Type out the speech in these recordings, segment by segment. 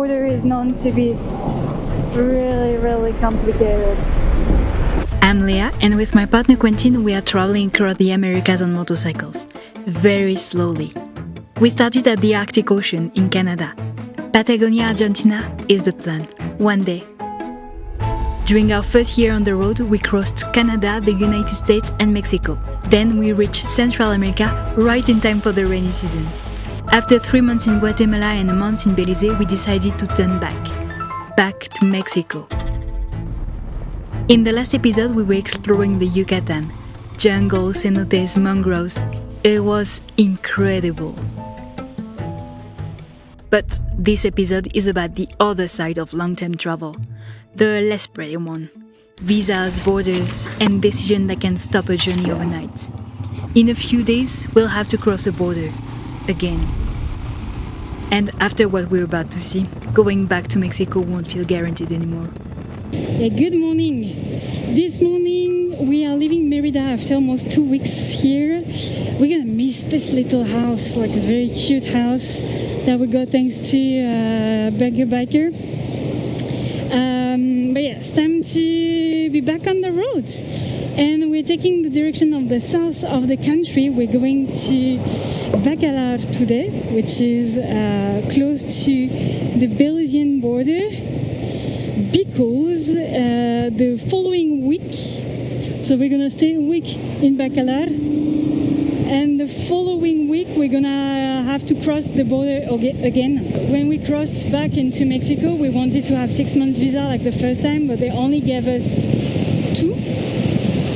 border is known to be really complicated. I'm Leah, and with my partner Quentin, we are traveling across the Americas on motorcycles, very slowly. We started at the Arctic Ocean in Canada. Patagonia, Argentina is the plan, one day. During our first year on the road, we crossed Canada, the United States and Mexico. Then we reached Central America right in time for the rainy season. After 3 months in Guatemala and a month in Belize, we decided to turn back to Mexico. In the last episode, we were exploring the Yucatan. Jungle, cenotes, mangroves. It was incredible. But this episode is about the other side of long-term travel, the less pretty one. Visas, borders, and decisions that can stop a journey overnight. In a few days, we'll have to cross a border. Again. And after what we're about to see, going back to Mexico won't feel guaranteed anymore. Good morning. This morning we are leaving Mérida after almost 2 weeks here. We're gonna miss this little house, like a very cute house that we got thanks to Biker. But yeah, it's time to be back on the roads. And we're taking the direction of the south of the country. We're going to Bacalar today, which is close to the Belizean border, because the following week, so we're gonna stay a week in Bacalar, and the following week we're gonna have to cross the border again. When we crossed back into Mexico, we wanted to have 6 months visa like the first time, but they only gave us 2.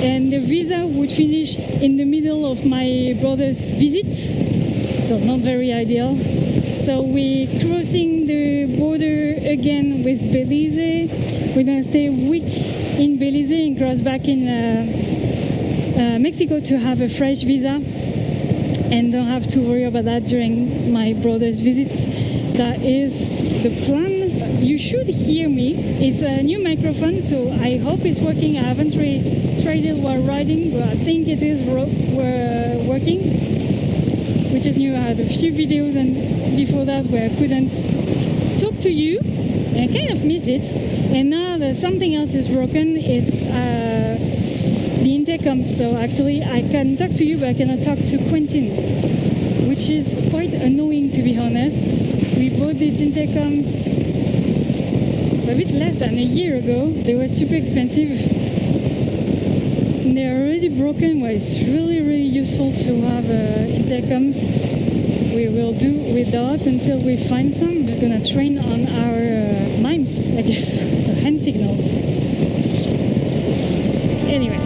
And the visa would finish in the middle of my brother's visit, so not very ideal. So we're crossing the border again with Belize. We're gonna stay a week in Belize and cross back in Mexico to have a fresh visa, and don't have to worry about that during my brother's visit. That is the plan. You should hear me. It's a new microphone, so I hope it's working. I haven't tried it while riding, but I think it is working, which is new. I had a few videos and before that where I couldn't talk to you, and I kind of miss it. And now that something else is broken, it's the intercom. So actually I can talk to you, but I cannot talk to Quentin, which is quite annoying, to be honest. We bought these intercoms a bit less than a year ago. They were super expensive. And they're already broken, but it's really useful to have intercoms. We will do without until we find some. I'm just gonna train on our mimes, I guess, hand signals. Anyway.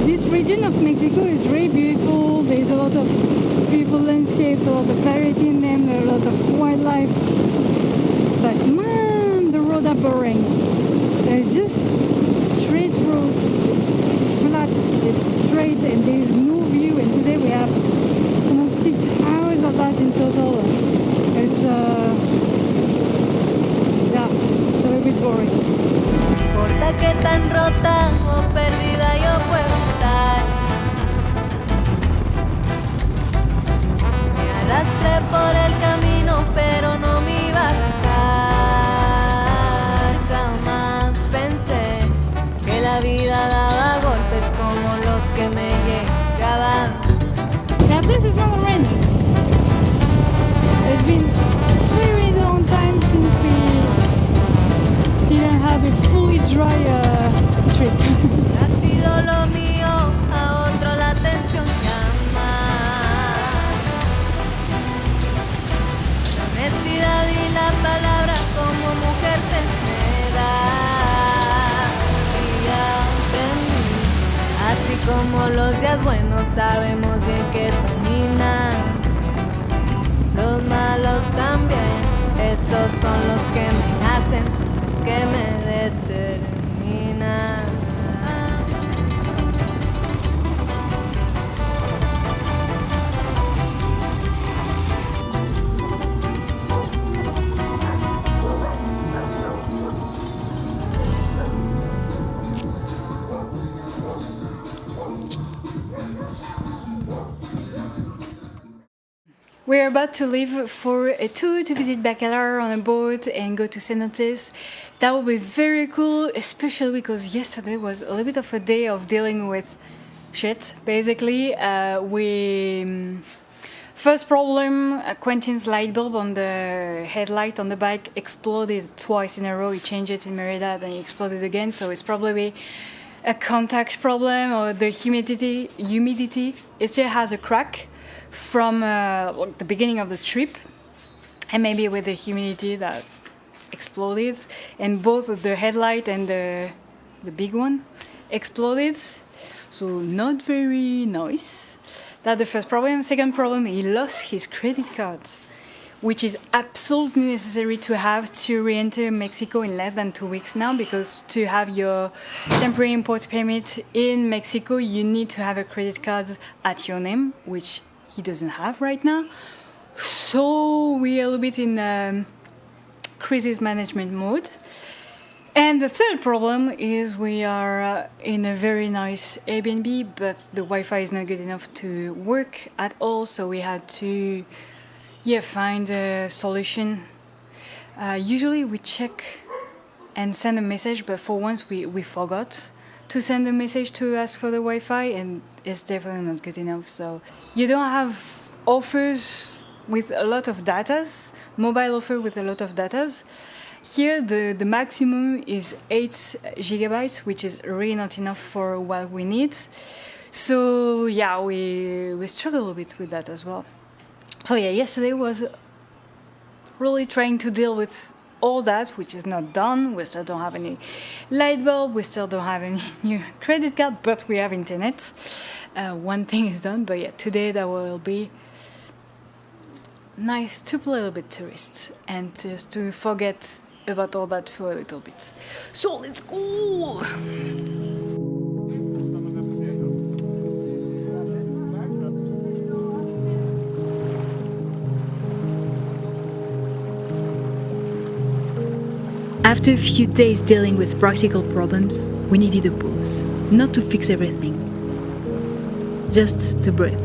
This region of Mexico is very beautiful. There's a lot of beautiful landscapes, a lot of variety in them, there are a lot of wildlife. But man, the roads are boring. There's just straight road. It's flat, it's straight, and there's no view. And today we have almost 6 hours of that in total. It's it's a little bit boring. Importa que tan rota o perdida yo puedo estar. Me arrastré por el camino, pero no me iba a dejar. Jamás pensé que la vida daba golpes como los que me llegaban. Yeah, this is not orange. It's been very long time since we didn't have a fully dry trip. Ha sido lo mío, a otro la atención llama. La honestidad y la palabra como mujer se me da. Y aprendí, así como los días buenos sabemos bien que terminan, los malos también. Esos son los que me hacen, son los que me determinan. We're about to leave for a tour to visit Bacalar on a boat and go to cenotes. That will be very cool, especially because yesterday was a little bit of a day of dealing with shit, basically. First problem, Quentin's light bulb on the headlight on the bike exploded twice in a row. He changed it in Mérida, then he exploded again, so it's probably a contact problem or the humidity. It still has a crack from the beginning of the trip, and maybe with the humidity that exploded, and both the headlight and the big one exploded, so not very nice. That's the first problem. Second problem, he lost his credit card, which is absolutely necessary to have to re-enter Mexico in less than 2 weeks now, because to have your temporary import permit in Mexico you need to have a credit card at your name, which he doesn't have right now. So we're a little bit in crisis management mode. And the third problem is we are in a very nice Airbnb, but the Wi-Fi is not good enough to work at all, so we had to find a solution. Usually we check and send a message, but for once we forgot to send a message to ask for the Wi-Fi, and it's definitely not good enough. So you don't have offers with a lot of datas, mobile offer with a lot of datas. Here the maximum is 8 gigabytes, which is really not enough for what we need. So yeah, we struggle a bit with that as well. So yeah, yesterday was really trying to deal with all that, which is not done. We still don't have any light bulb, we still don't have any new credit card, but we have internet. One thing is done, but yeah, today that will be nice to play a little bit tourist and just to forget about all that for a little bit. So let's go! After a few days dealing with practical problems, we needed a pause. Not to fix everything, just to breathe.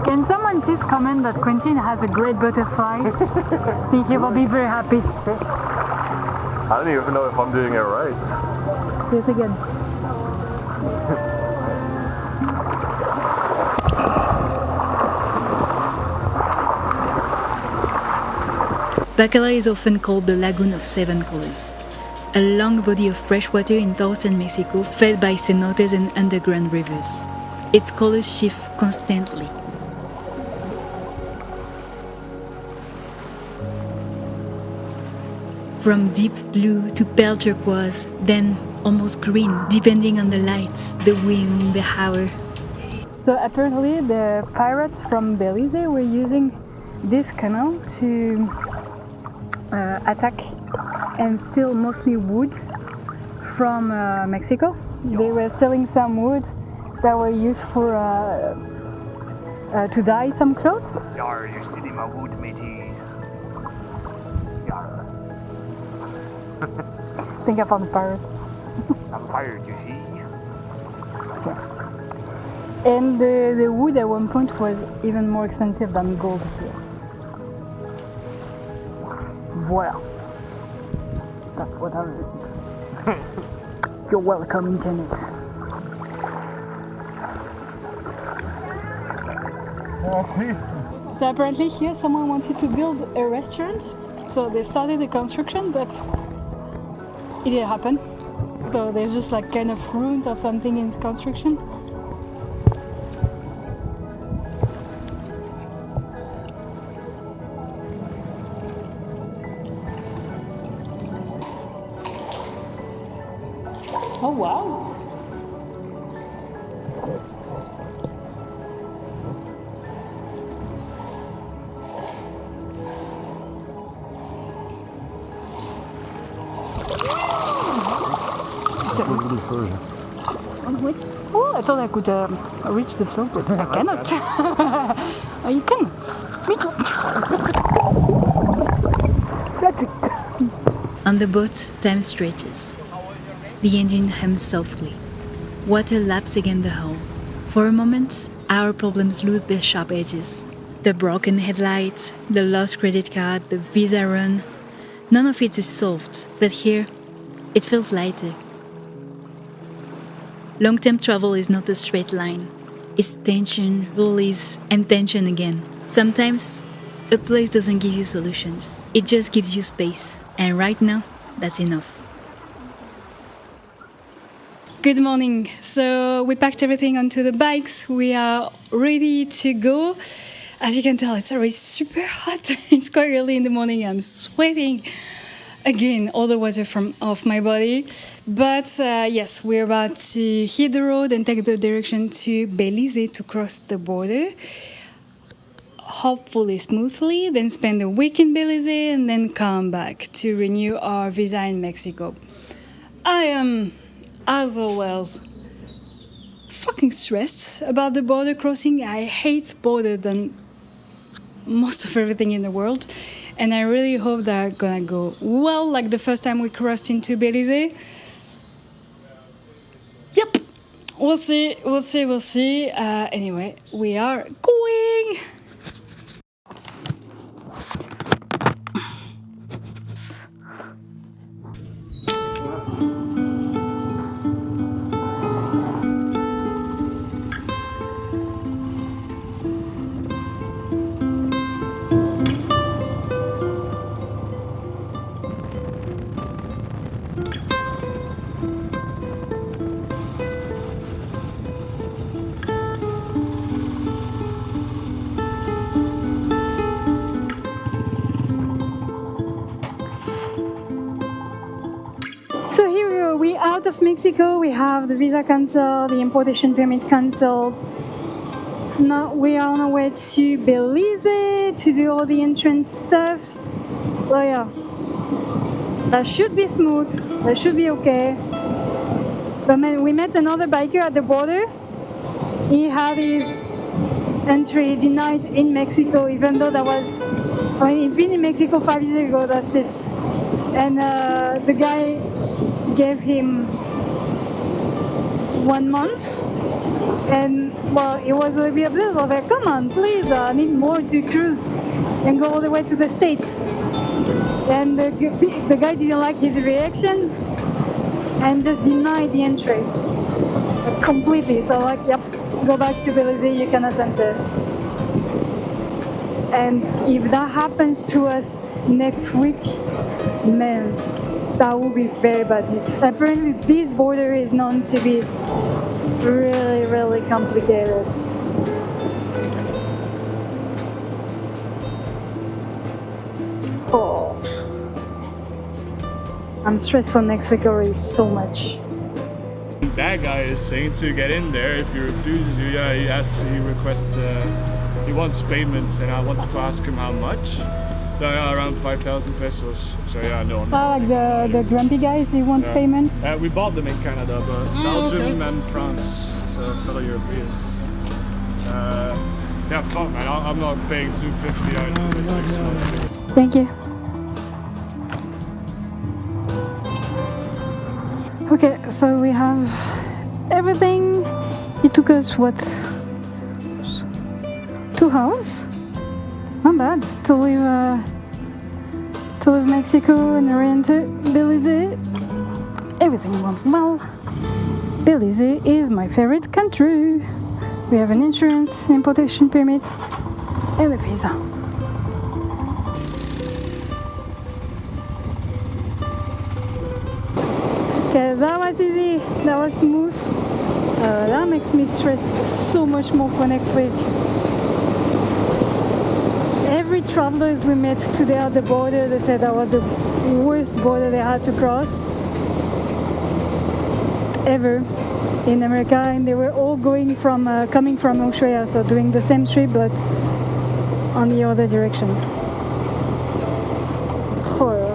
Can someone please comment that Quentin has a great butterfly? I think he will be very happy. I don't even know if I'm doing it right. Do it again. Bacalar is often called the lagoon of 7 colors, a long body of fresh water in northern Mexico fed by cenotes and underground rivers. Its colors shift constantly. From deep blue to pale turquoise, then almost green, depending on the light, the wind, the hour. So apparently the pirates from Belize were using this canal to attack and steal mostly wood from Mexico. They were selling some wood that were used for to dye some clothes. Yar, you're stealing my wood, matey. Yar. I think I found the pirate. I'm fired, you see. And the wood at one point was even more expensive than gold here. Voilà. That's what I learned. You're welcome, internet. So apparently here someone wanted to build a restaurant, so they started the construction, but it didn't happen. So there's just like kind of ruins of something in construction. Oh wow! Little further. wait. Oh, I thought I could reach the floor, but I cannot. Oh, you can. Me too. On the boat, time stretches. The engine hums softly. Water laps against the hull. For a moment, our problems lose their sharp edges. The broken headlight, the lost credit card, the visa run. None of it is solved, but here, it feels lighter. Long-term travel is not a straight line. It's tension, release, and tension again. Sometimes, a place doesn't give you solutions. It just gives you space. And right now, that's enough. Good morning. So we packed everything onto the bikes. We are ready to go. As you can tell, it's already super hot. It's quite early in the morning. I'm sweating. Again, all the water off my body. But yes, we're about to hit the road and take the direction to Belize to cross the border. Hopefully smoothly, then spend a week in Belize and then come back to renew our visa in Mexico. I am, as always, fucking stressed about the border crossing. I hate border than most of everything in the world, and I really hope they're gonna go well, like the first time we crossed into Belize. Yep, we'll see. Anyway, we are going. So here we are, we out of Mexico, we have the visa cancelled, the importation permit cancelled. Now we are on our way to Belize to do all the entrance stuff. Oh yeah, that should be smooth, that should be okay. But we met another biker at the border. He had his entry denied in Mexico, even though he'd been in Mexico 5 years ago, that's it. And the guy gave him 1 month, and well, it was a little bit upset. I was like, come on, please, I need more to cruise and go all the way to the States. And the guy didn't like his reaction and just denied the entry completely. So like, yep, go back to Belize, you cannot enter. And if that happens to us next week, man, that would be very bad. Apparently this border is known to be really, really complicated. Oh, I'm stressed for next week already so much. That guy is saying to get in there. If he refuses you, he requests, he wants payments, and I wanted to ask him how much. Around 5,000 pesos. So yeah, no. Like the grumpy guys, he wants payment. We bought them in Canada, but Belgium and France, so fellow Europeans. Yeah, fuck man, I'm not paying 250 out for 6 months. Thank you. Okay, so we have everything. It took us, what, 2 hours? Not bad to leave Mexico and re-enter Belize. Everything went well. Belize is my favorite country. We have an insurance, an importation permit, and a visa. Okay, that was easy, that was smooth. That makes me stress so much more for next week. Every travelers we met today at the border, they said that was the worst border they had to cross ever in America, and they were all coming from Australia, so doing the same trip but on the other direction. Horror.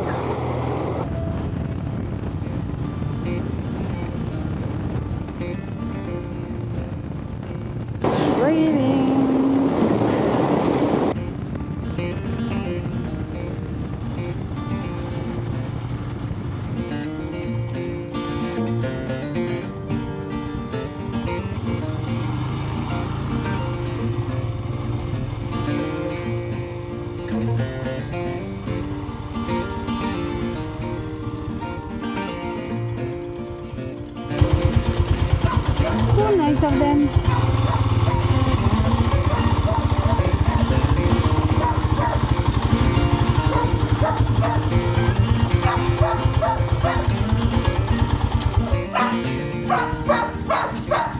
so nice of them.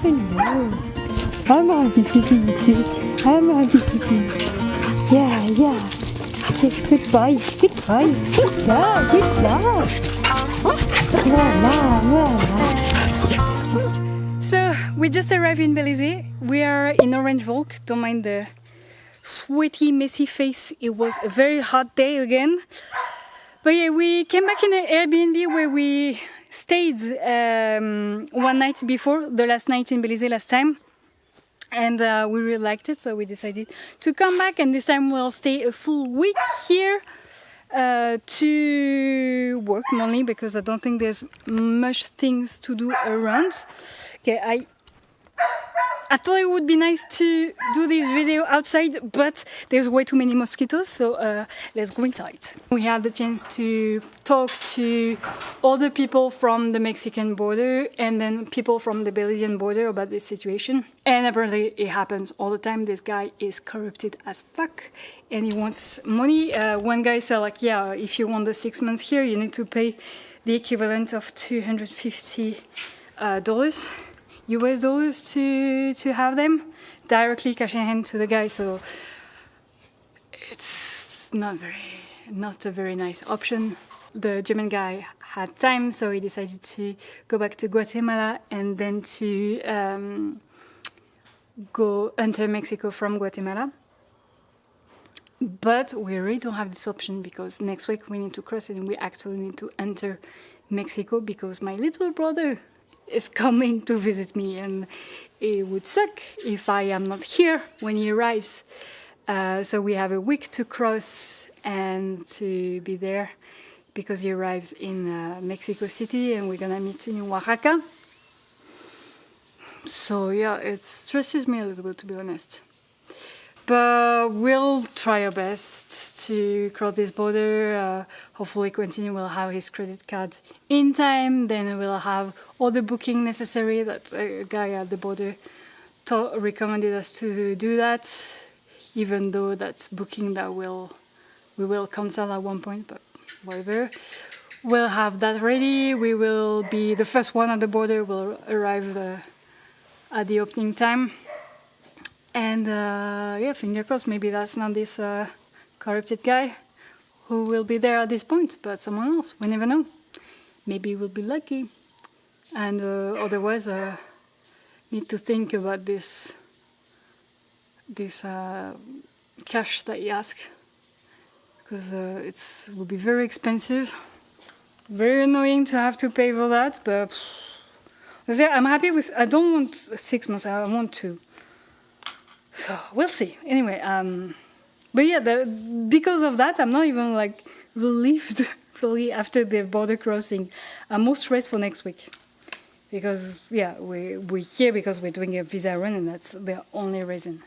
Hello. I'm happy to see you too. I'm happy to see you. Yeah, yeah. Yes, goodbye. Goodbye. Good job. Good job. Voila, voila. So we just arrived in Belize. We are in Orange Volk. Don't mind the sweaty, messy face. It was a very hot day again. But yeah, we came back in an Airbnb where we stayed one night before, the last night in Belize last time. And we really liked it, so we decided to come back, and this time we'll stay a full week here to work mainly, because I don't think there's much things to do around. Okay, I thought it would be nice to do this video outside, but there's way too many mosquitoes, so let's go inside. We had the chance to talk to other people from the Mexican border and then people from the Belizean border about this situation. And apparently it happens all the time. This guy is corrupted as fuck and he wants money. One guy said like, yeah, if you want the 6 months here, you need to pay the equivalent of $250 US dollars to have them directly cash in hand to the guy, so it's not a very nice option. The German guy had time, so he decided to go back to Guatemala and then to go enter Mexico from Guatemala. But we really don't have this option because next week we need to cross it and we actually need to enter Mexico because my little brother is coming to visit me, and it would suck if I am not here when he arrives. So we have a week to cross and to be there because he arrives in Mexico City and we're gonna meet in Oaxaca. So yeah, it stresses me a little bit, to be honest. But we'll try our best to cross this border. Hopefully Quentin will have his credit card in time. Then we'll have all the booking necessary. That a guy at the border recommended us to do that, even though that's booking that we will cancel at one point, but whatever. We'll have that ready. We will be the first one at the border. Will arrive at the opening time. And yeah, finger crossed, maybe that's not this corrupted guy who will be there at this point, but someone else. We never know. Maybe we'll be lucky. And otherwise, need to think about this cash that you ask, because it will be very expensive, very annoying to have to pay for that. But I'm happy with. I don't want 6 months. I want 2. So we'll see. Anyway, but yeah, because of that, I'm not even like relieved fully after the border crossing. I'm more stressed for next week because yeah, we're here because we're doing a visa run, and that's the only reason.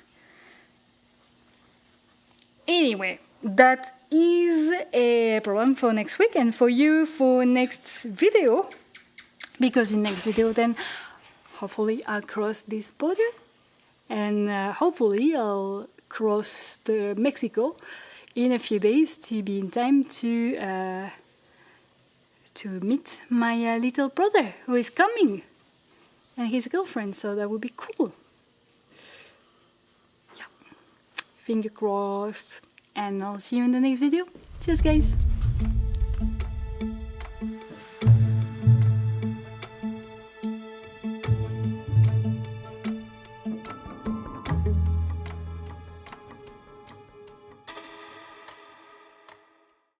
Anyway, that is a problem for next week and for you for next video, because in next video then hopefully I'll cross this border. And hopefully I'll cross the Mexico in a few days to be in time to meet my little brother who is coming and his girlfriend. So that would be cool. Yeah, finger crossed. And I'll see you in the next video. Cheers, guys.